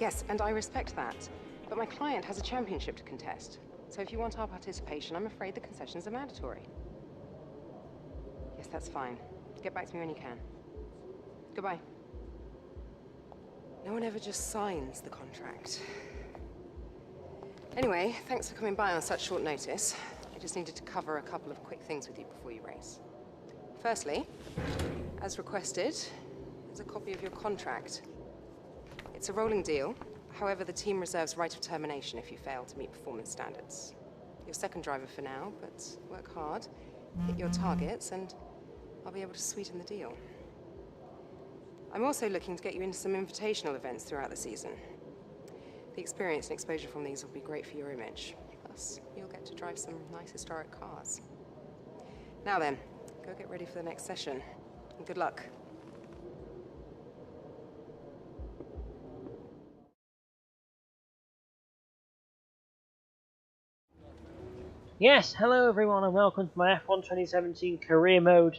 Yes, and I respect that. But my client has a championship to contest. So if you want our participation, I'm afraid the concessions are mandatory. Yes, that's fine. Get back to me when you can. Goodbye. No one ever just signs the contract. Anyway, thanks for coming by on such short notice. I just needed to cover a couple of quick things with you before you race. Firstly, as requested, there's a copy of your contract. It's a rolling deal. However, the team reserves right of termination if you fail to meet performance standards. You're second driver for now, but work hard, hit your targets, and I'll be able to sweeten the deal. I'm also looking to get you into some invitational events throughout the season. The experience and exposure from these will be great for your image. Plus, you'll get to drive some nice historic cars. Now then, go get ready for the next session, and good luck. Yes, hello everyone and welcome to my F1 2017 career mode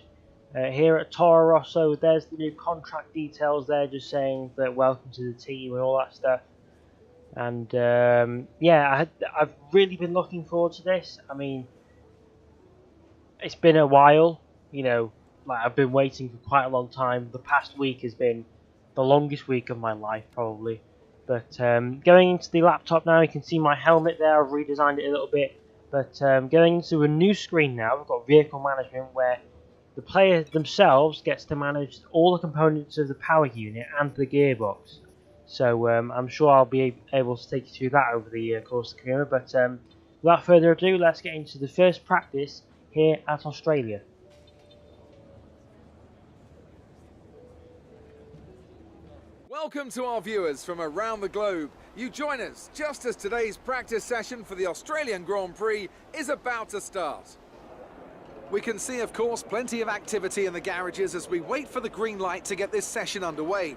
here at Toro Rosso. There's the new contract details there, just saying that welcome to the team and all that stuff. And yeah, I've really been looking forward to this. I mean, it's been a while, you know, like I've been waiting for quite a long time. The past week has been the longest week of my life probably. But going into the laptop now, you can see my helmet there. I've redesigned it a little bit. But going into a new screen now, we've got vehicle management where the player themselves gets to manage all the components of the power unit and the gearbox. So I'm sure I'll be able to take you through that over the course of the career. But without further ado, let's get into the first practice here at Australia. Welcome to our viewers from around the globe. You join us just as today's practice session for the Australian Grand Prix is about to start. We can see, of course, plenty of activity in the garages as we wait for the green light to get this session underway.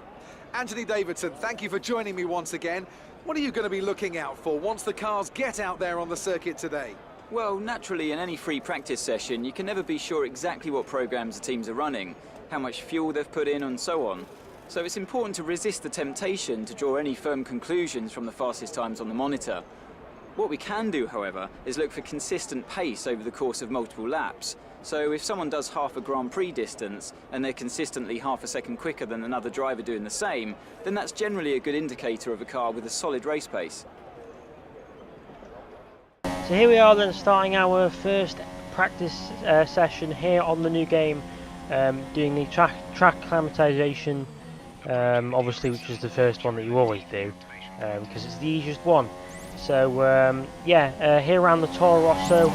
Anthony Davidson, thank you for joining me once again. What are you going to be looking out for once the cars get out there on the circuit today? Well, naturally, in any free practice session, you can never be sure exactly what programs the teams are running, how much fuel they've put in, and so on. So it's important to resist the temptation to draw any firm conclusions from the fastest times on the monitor. What we can do, however, is look for consistent pace over the course of multiple laps. So if someone does half a Grand Prix distance and they're consistently half a second quicker than another driver doing the same, then that's generally a good indicator of a car with a solid race pace. So here we are then, starting our first practice session here on the new game, doing the track acclimatization. Obviously, which is the first one that you always do, because it's the easiest one. So yeah, here around the Toro Rosso,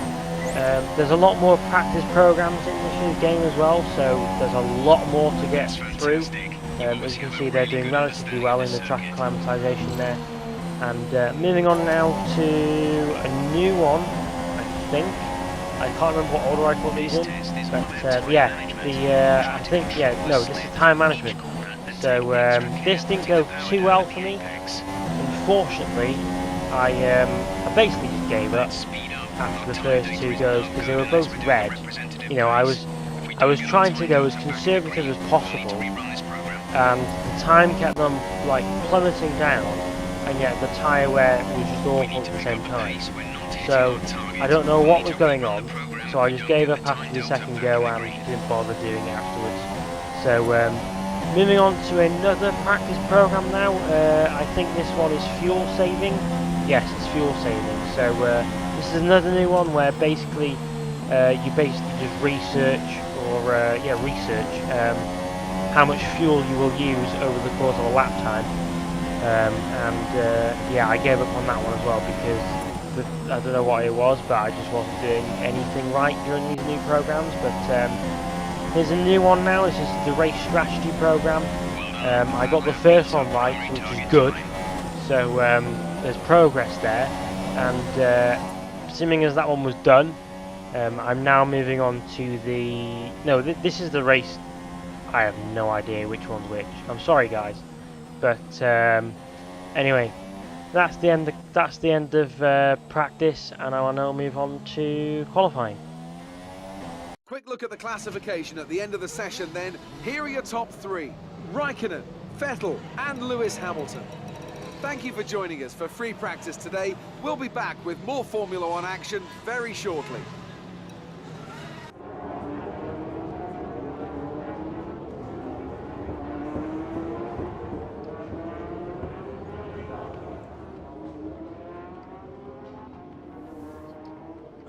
there's a lot more practice programs in this new game as well, so there's a lot more to get through. As you can see, they're doing relatively well in the track acclimatization there. And moving on now to a new one, I think. I can't remember what order I put these in, but yeah, I think, yeah, no, this is time management. So this didn't go too well for me. Unfortunately, I basically just gave up after the first two goes because they were both red. You know, I was trying to go as conservative as possible, and the time kept on like plummeting down, and yet the tyre wear was just awful at the same time. So I don't know what was going on. So I just gave up after the second go and didn't bother doing it afterwards. So. Moving on to another practice program now. I think this one is fuel saving. Yes, it's fuel saving. So this is another new one where basically you basically just research how much fuel you will use over the course of a lap time. Yeah, I gave up on that one as well because I don't know what it was, but I just wasn't doing anything right during these new programs. But here's a new one now. This is the race strategy program. I got the first one right, which is good. So there's progress there. And assuming as that one was done, I'm now moving on to the... No, this is the race. I have no idea which one's which. I'm sorry, guys. But anyway, that's the end of practice, and I will now move on to qualifying. Quick look at the classification at the end of the session then. Here are your top three: Raikkonen, Vettel and Lewis Hamilton. Thank you for joining us for free practice today. We'll be back with more Formula One action very shortly.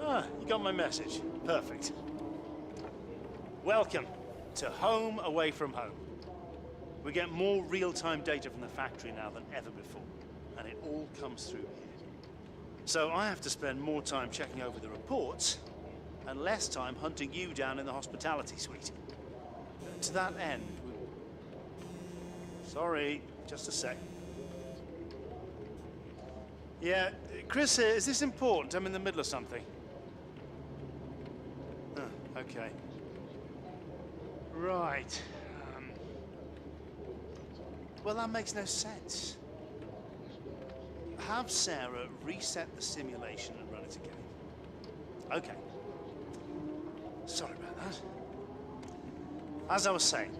Ah, you got my message. Perfect. Welcome to home away from home. We get more real-time data from the factory now than ever before, and it all comes through here. So I have to spend more time checking over the reports and less time hunting you down in the hospitality suite. To that end, Sorry, just a sec. Yeah, Chris, is this important? I'm in the middle of something. Oh, okay. Right. Well, that makes no sense. Have Sarah reset the simulation and run it again. Okay. Sorry about that. As I was saying,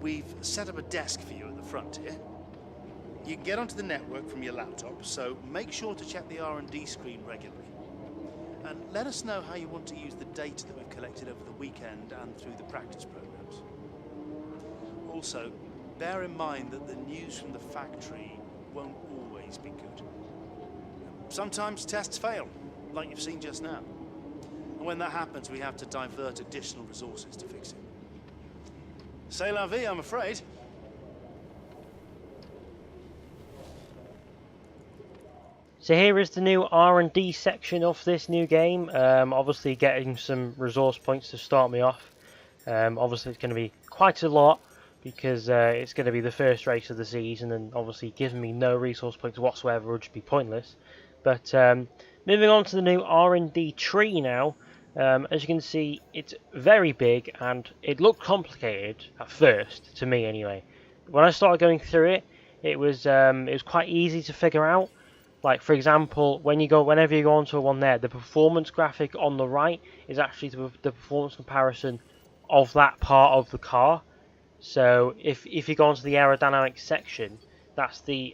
we've set up a desk for you at the front here. You can get onto the network from your laptop, so make sure to check the R&D screen regularly. And let us know how you want to use the data that we've collected over the weekend and through the practice programs. Also, bear in mind that the news from the factory won't always be good. Sometimes tests fail, like you've seen just now. And when that happens, we have to divert additional resources to fix it. C'est la vie, I'm afraid. So here is the new R&D section of this new game. Obviously getting some resource points to start me off. Obviously it's going to be quite a lot because it's going to be the first race of the season, and obviously giving me no resource points whatsoever would just be pointless. But moving on to the new R&D tree now. As you can see, it's very big and it looked complicated at first, to me anyway. When I started going through it, it was quite easy to figure out. Like, for example, whenever you go onto one there, the performance graphic on the right is actually the performance comparison of that part of the car. So if you go onto the aerodynamics section, that's the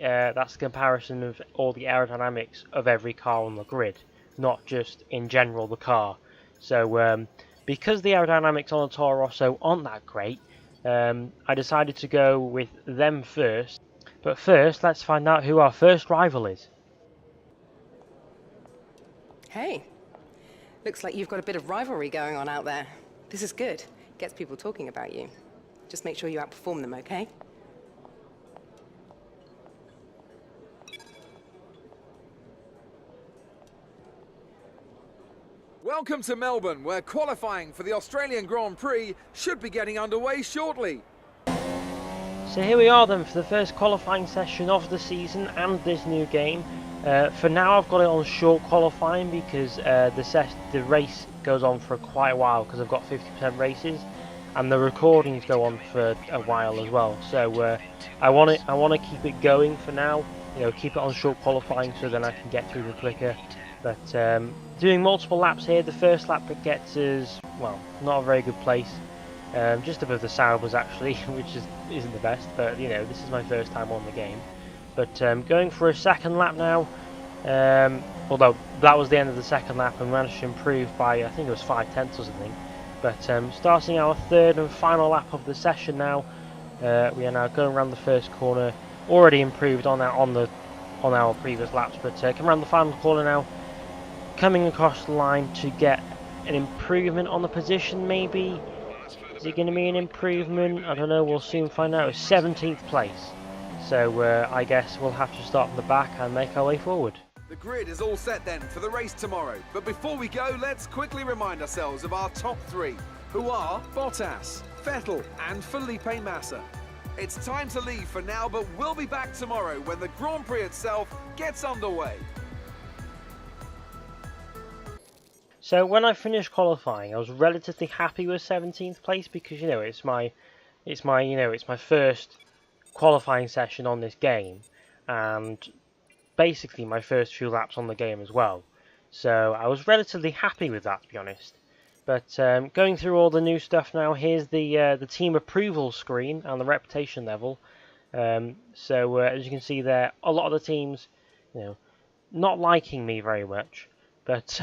comparison of all the aerodynamics of every car on the grid, not just in general the car. So because the aerodynamics on the Toro Rosso aren't that great, I decided to go with them first. But first, let's find out who our first rival is. Hey, looks like you've got a bit of rivalry going on out there. This is good. Gets people talking about you. Just make sure you outperform them, okay? Welcome to Melbourne, where qualifying for the Australian Grand Prix should be getting underway shortly. So here we are then for the first qualifying session of the season and this new game. For now I've got it on short qualifying because the race goes on for quite a while because I've got 50% races, and the recordings go on for a while as well. So I want to keep it going for now. You know, keep it on short qualifying so then I can get through the quicker. But doing multiple laps here, the first lap it gets us, well, not a very good place. Just above the Saubers actually, which isn't the best, but you know, this is my first time on the game. But going for a second lap now, although that was the end of the second lap and managed to improve by, I think it was 5/10 or something. But starting our third and final lap of the session now, we are now going around the first corner, already improved on our previous laps, but come around the final corner now, coming across the line to get an improvement on the position maybe. Is it going to be an improvement? I don't know, we'll soon find out. It's 17th place. So I guess we'll have to start from the back and make our way forward. The grid is all set then for the race tomorrow. But before we go, let's quickly remind ourselves of our top three, who are Bottas, Vettel and Felipe Massa. It's time to leave for now, but we'll be back tomorrow when the Grand Prix itself gets underway. So when I finished qualifying, I was relatively happy with 17th place because, you know, it's my first qualifying session on this game, and basically my first few laps on the game as well. So I was relatively happy with that, to be honest. But going through all the new stuff now, here's the team approval screen and the reputation level. So as you can see there, a lot of the teams, not liking me very much. But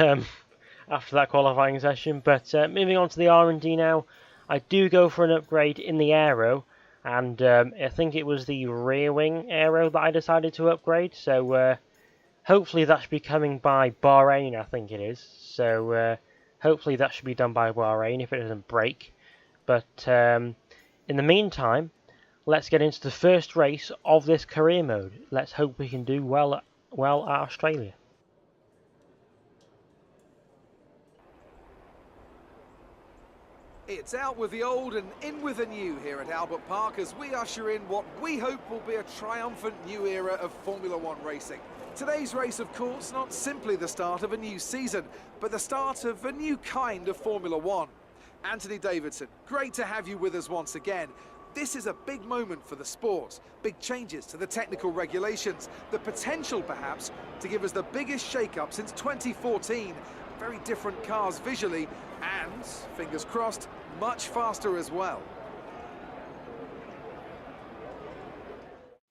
after that qualifying session, but moving on to the R&D now, I do go for an upgrade in the aero, and I think it was the rear wing aero that I decided to upgrade. So hopefully that should be coming by Bahrain, I think it is. So hopefully that should be done by Bahrain if it doesn't break. But in the meantime, let's get into the first race of this career mode. Let's hope we can do well at Australia. It's out with the old and in with the new here at Albert Park as we usher in what we hope will be a triumphant new era of Formula One racing. Today's race, of course, not simply the start of a new season, but the start of a new kind of Formula One. Anthony Davidson, great to have you with us once again. This is a big moment for the sport. Big changes to the technical regulations. The potential, perhaps, to give us the biggest shake-up since 2014. Very different cars visually and, fingers crossed, much faster as well.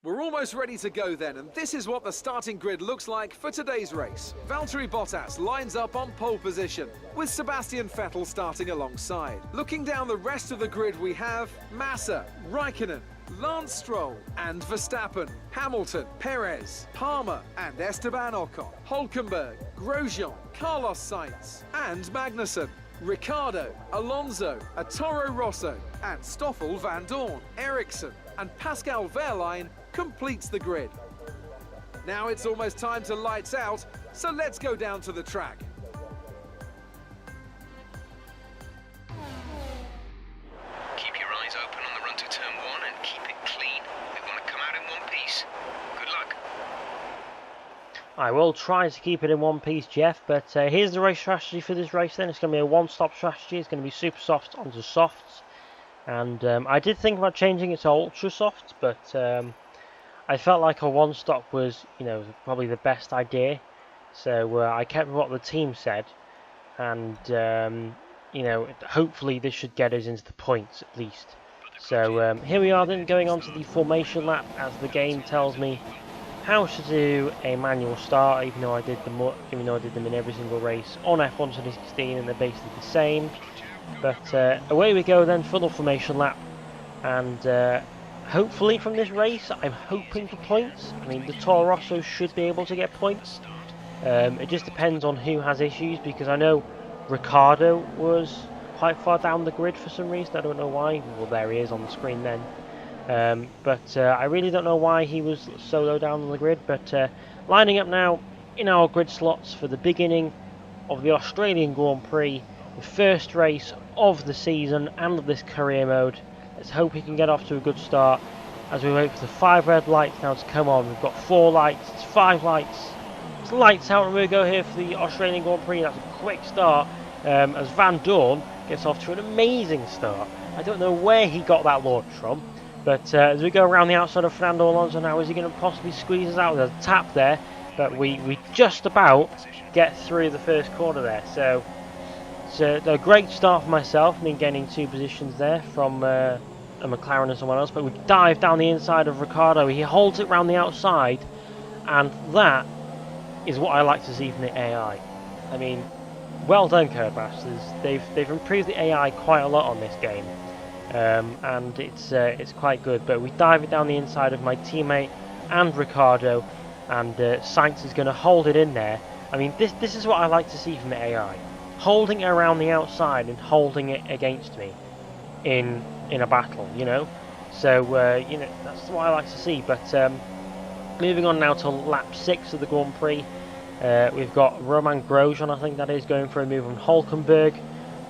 We're almost ready to go then, and this is what the starting grid looks like for today's race. Valtteri Bottas lines up on pole position, with Sebastian Vettel starting alongside. Looking down the rest of the grid, we have Massa, Raikkonen, Lance Stroll and Verstappen, Hamilton, Perez, Palmer and Esteban Ocon, Hülkenberg, Grosjean, Carlos Sainz and Magnussen, Ricciardo, Alonso, Toro Rosso and Stoffel van Dorn, Ericsson and Pascal Wehrlein completes the grid. Now it's almost time to lights out, so let's go down to the track. Keep your eyes open on the run to turn 1 and keep it clean. We want to come out in one piece. Good luck. I will try to keep it in one piece, Jeff, but here's the race strategy for this race then. It's going to be a one-stop strategy. It's going to be super softs onto softs. And I did think about changing it to ultra softs, but I felt like a one-stop was, probably the best idea. So I kept what the team said, and hopefully this should get us into the points at least. So here we are then, going on to the formation lap, as the game tells me how to do a manual start, even though I did them in every single race on F1 2016, and they're basically the same. But away we go then for the formation lap, and hopefully from this race I'm hoping for points. I mean, the Toro Rosso should be able to get points. It just depends on who has issues, because I know Ricciardo was quite far down the grid for some reason. I don't know why. Well, there he is on the screen then. But I really don't know why he was so low down on the grid. But lining up now in our grid slots for the beginning of the Australian Grand Prix, the first race of the season and of this career mode. Let's hope we can get off to a good start as we wait for the 5 red lights now to come on. We've got 4 lights, it's 5 lights. It's lights out, and we go here for the Australian Grand Prix. That's a quick start as Van Dorn gets off to an amazing start. I don't know where he got that launch from, but as we go around the outside of Fernando Alonso now, is he going to possibly squeeze us out? There's a tap there, but we just about get through the first corner there. So it's a great start for myself. I mean, getting 2 positions there from a McLaren and someone else, but we dive down the inside of Ricciardo. He holds it round the outside, and that is what I like to see from the AI. I mean, well done, Codemasters. They've improved the AI quite a lot on this game, and it's quite good. But we dive it down the inside of my teammate and Ricciardo, and Sainz is going to hold it in there. I mean, this is what I like to see from the AI. Holding it around the outside and holding it against me in a battle, So that's what I like to see. But moving on now to lap 6 of the Grand Prix, we've got Romain Grosjean, I think that is, going for a move on Hülkenberg.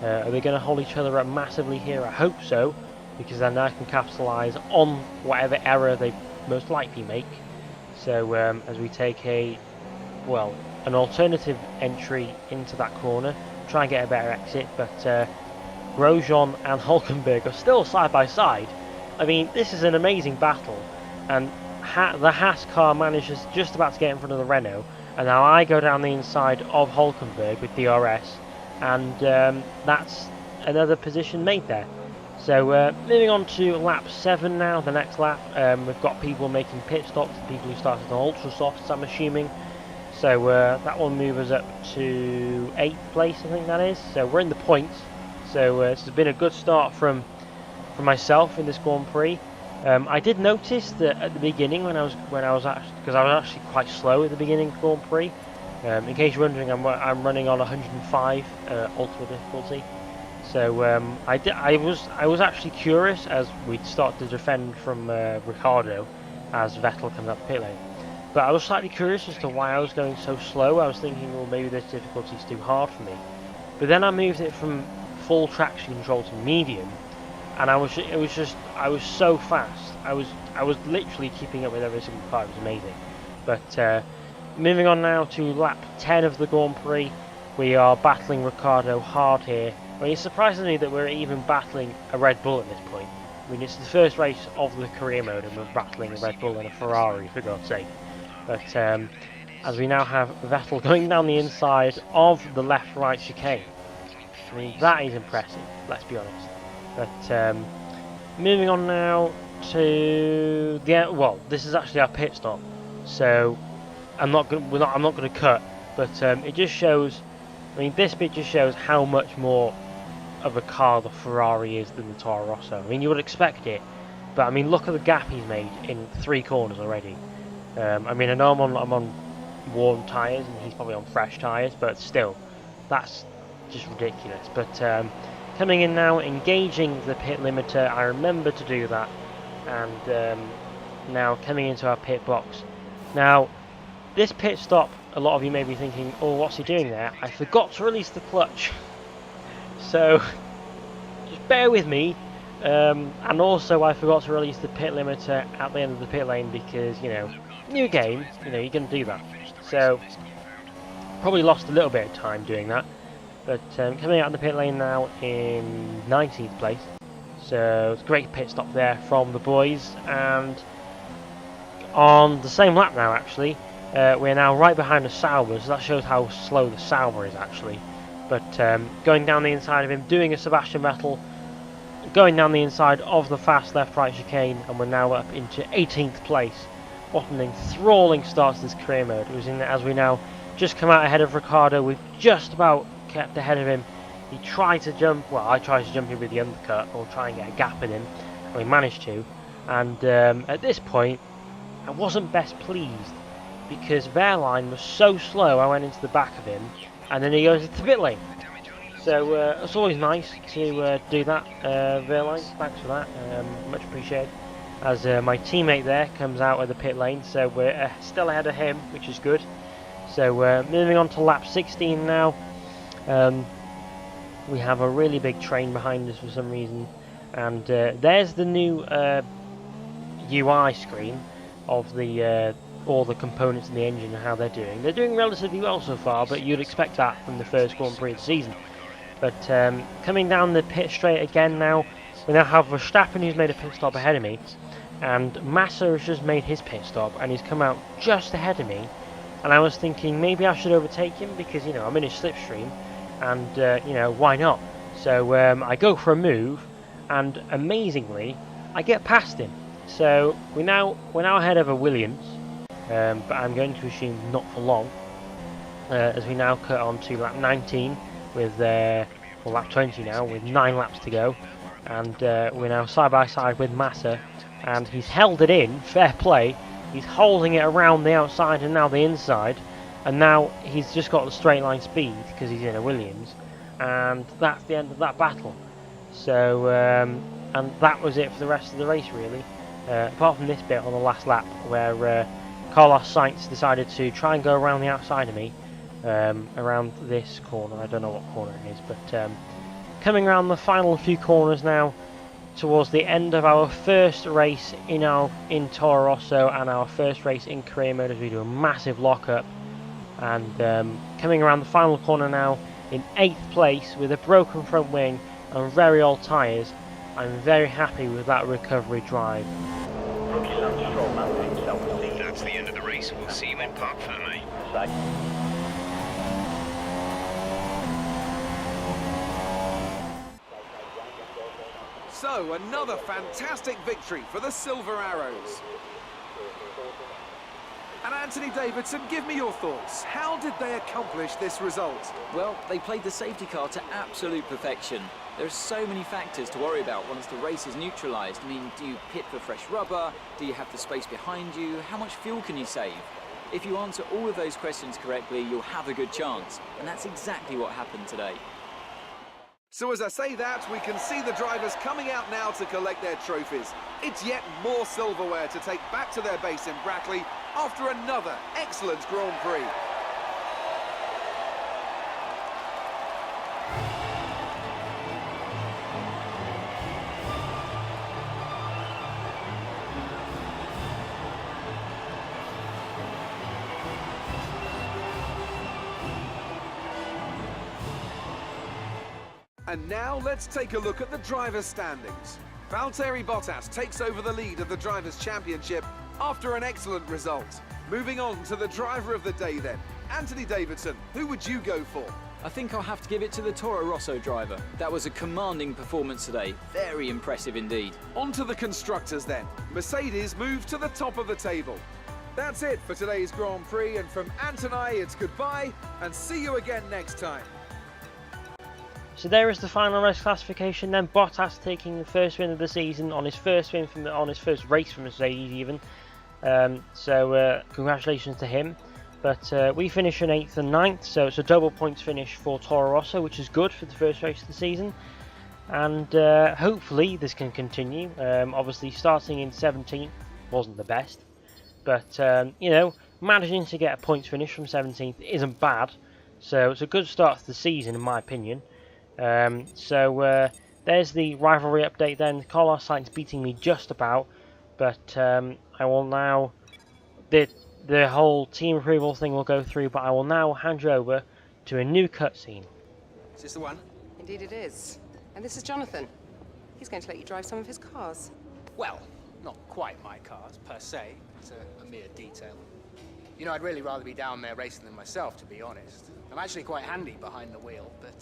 Are they going to hold each other up massively here? I hope so, because then I can capitalise on whatever error they most likely make. So as we take an alternative entry into that corner, try and get a better exit, but Grosjean and Hülkenberg are still side by side. I mean, this is an amazing battle, and the Haas car manages just about to get in front of the Renault, and now I go down the inside of Hülkenberg with DRS, and that's another position made there. So moving on to lap 7 now, the next lap. We've got people making pit stops, people who started on ultra softs, I'm assuming. So that will move us up to 8th place, I think that is. So we're in the points. So this has been a good start from myself in this Grand Prix. I did notice that at the beginning when I was actually, because I was actually quite slow at the beginning of Grand Prix. In case you're wondering, I'm running on 105 ultra difficulty. So I was actually curious as we'd start to defend from Ricciardo as Vettel comes up the pit lane. But I was slightly curious as to why I was going so slow. I was thinking, well, maybe this difficulty is too hard for me. But then I moved it from full traction control to medium, and I was so fast. I was literally keeping up with every single car. It was amazing. But moving on now to lap 10 of the Grand Prix, we are battling Ricciardo hard here. I mean, it's surprising me that we're even battling a Red Bull at this point. I mean, it's the first race of the career mode and we're battling a Red Bull and a Ferrari, for God's sake. But as we now have Vettel going down the inside of the left-right chicane. I mean, that is impressive, let's be honest. But moving on now to well, this is actually our pit stop, so I'm not going to cut, but it just shows. I mean, this bit just shows how much more of a car the Ferrari is than the Toro Rosso. I mean, you would expect it, but I mean, look at the gap he's made in 3 corners already. I mean, I know I'm on warm tyres and he's probably on fresh tyres, but still, that's just ridiculous. But coming in now, engaging the pit limiter, I remember to do that, and now coming into our pit box. Now, this pit stop, a lot of you may be thinking, oh, what's he doing there? I forgot to release the clutch. So, just bear with me. And also, I forgot to release the pit limiter at the end of the pit lane because, you know, new game, you know, you can do that. So, probably lost a little bit of time doing that. But coming out of the pit lane now in 19th place. So, it's a great pit stop there from the boys. And on the same lap now, actually, we're now right behind the Sauber, so that shows how slow the Sauber is actually. But going down the inside of him, doing a Sebastian Vettel, going down the inside of the fast left-right chicane, and we're now up into 18th place. What an enthralling start to this career mode. It was in as we now just come out ahead of Ricciardo. We've just about kept ahead of him. He tried to jump, well, I tried to jump in with the undercut, or try and get a gap in him, and we managed to. And at this point, I wasn't best pleased, because Wehrlein was so slow, I went into the back of him, and then he goes into the pit lane. So it's always nice to do that, Wehrlein. Thanks for that, much appreciated. As my teammate there comes out of the pit lane, so we're still ahead of him, which is good. So moving on to lap 16 now. We have a really big train behind us for some reason, and there's the new UI screen of the all the components in the engine and how they're doing. They're doing relatively well so far, but you'd expect that from the first Grand Prix of the season. But coming down the pit straight again now, we now have Verstappen who's made a pit stop ahead of me, and Massa has just made his pit stop and he's come out just ahead of me. And I was thinking maybe I should overtake him because, you know, I'm in his slipstream, and you know, why not? So I go for a move, and amazingly, I get past him. So we're now ahead of a Williams, but I'm going to assume not for long, as we now cut on to lap 19 with well, lap 20 now with 9 laps to go, and we're now side by side with Massa, and he's held it in, fair play. He's holding it around the outside and now the inside, and now he's just got the straight line speed because he's in a Williams, and that's the end of that battle. So and that was it for the rest of the race really, apart from this bit on the last lap where Carlos Sainz decided to try and go around the outside of me, around this corner. I don't know what corner it is, but coming around the final few corners now towards the end of our first race in Toro Rosso and our first race in career mode as we do a massive lockup, and coming around the final corner now in 8th place with a broken front wing and very old tyres. I'm very happy with that recovery drive. That's the end of the race. We'll see you in Park Ferme. So, another fantastic victory for the Silver Arrows. And Anthony Davidson, give me your thoughts. How did they accomplish this result? Well, they played the safety car to absolute perfection. There are so many factors to worry about once the race is neutralised. I mean, do you pit for fresh rubber? Do you have the space behind you? How much fuel can you save? If you answer all of those questions correctly, you'll have a good chance. And that's exactly what happened today. So as I say that, we can see the drivers coming out now to collect their trophies. It's yet more silverware to take back to their base in Brackley after another excellent Grand Prix. And now let's take a look at the drivers' standings. Valtteri Bottas takes over the lead of the Drivers' Championship after an excellent result. Moving on to the driver of the day then. Anthony Davidson, who would you go for? I think I'll have to give it to the Toro Rosso driver. That was a commanding performance today. Very impressive indeed. On to the constructors then. Mercedes move to the top of the table. That's it for today's Grand Prix, and from Ant and I, it's goodbye and see you again next time. So there is the final race classification then. Bottas taking the first win of the season on his first win on his first race for Mercedes even. So congratulations to him. But we finish in 8th and 9th, so it's a double points finish for Toro Rosso, which is good for the first race of the season. And hopefully this can continue. Obviously starting in 17th wasn't the best. But, you know, managing to get a points finish from 17th isn't bad. So it's a good start to the season in my opinion. There's the rivalry update then. Carlos Sainz beating me just about. But I will now... The whole team approval thing will go through, but I will now hand you over to a new cutscene. Is this the one? Indeed it is. And this is Jonathan. He's going to let you drive some of his cars. Well, not quite my cars, per se. It's a mere detail. You know, I'd really rather be down there racing them myself, to be honest. I'm actually quite handy behind the wheel, but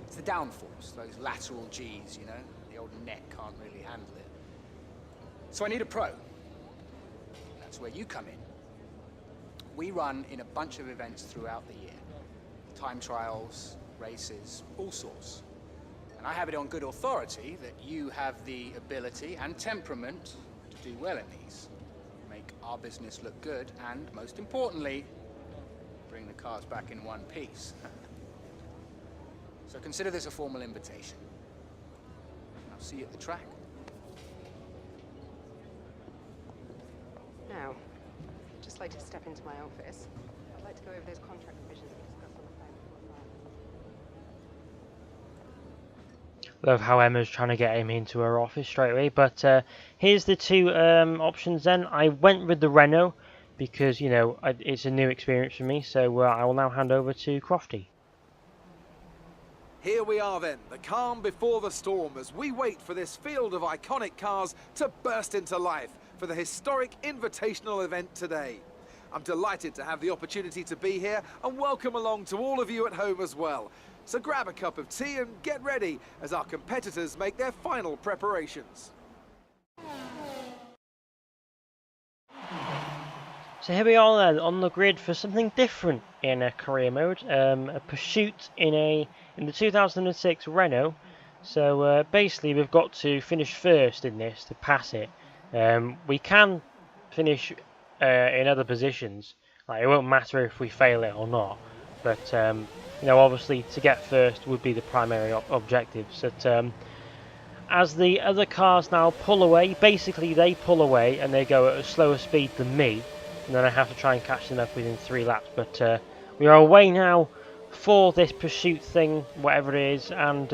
it's the downforce, those lateral Gs, you know? The old neck can't really handle it. So I need a pro. That's where you come in. We run in a bunch of events throughout the year. Time trials, races, all sorts. And I have it on good authority that you have the ability and temperament to do well in these. Make our business look good and, most importantly, bring the cars back in one piece. So consider this a formal invitation. I'll see you at the track. Now, I'd just like to step into my office. I'd like to go over those contract provisions we discussed on the phone. Love how Emma's trying to get him into her office straight away. But here's the two options then. I went with the Renault because, you know, it's a new experience for me. So I will now hand over to Crofty. Here we are then, the calm before the storm, as we wait for this field of iconic cars to burst into life for the historic Invitational event today. I'm delighted to have the opportunity to be here and welcome along to all of you at home as well. So grab a cup of tea and get ready as our competitors make their final preparations. So here we are then on the grid for something different in a career mode, a pursuit in the 2006 Renault. So basically we've got to finish first in this to pass it. We can finish in other positions, like it won't matter if we fail it or not, but you know, obviously to get first would be the primary objective. So as the other cars now pull away, basically they pull away and they go at a slower speed than me, and then I have to try and catch them up within 3 laps. But we are away now for this pursuit thing, whatever it is, and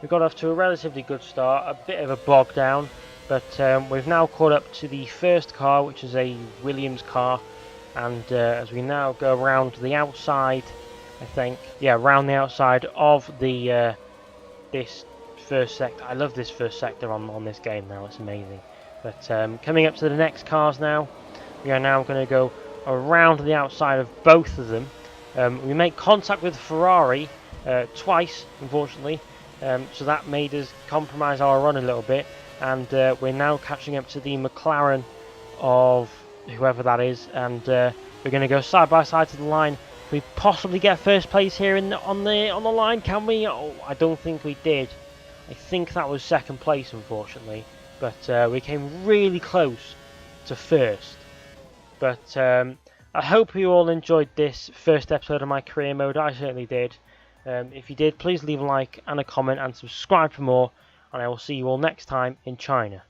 we got off to a relatively good start, a bit of a bog down, but we've now caught up to the first car, which is a Williams car, and as we now go around the outside, I think, yeah, around the outside of the this first sector. I love this first sector on this game now, it's amazing. But coming up to the next cars now, we are now going to go around the outside of both of them. We make contact with Ferrari twice, unfortunately, so that made us compromise our run a little bit, and we're now catching up to the McLaren of whoever that is, and we're going to go side by side to the line. Can we possibly get first place here on the line? Can we? Oh, I don't think we did. I think that was second place, unfortunately, but we came really close to first. But I hope you all enjoyed this first episode of my career mode. I certainly did. If you did, please leave a like and a comment and subscribe for more, and I will see you all next time in China.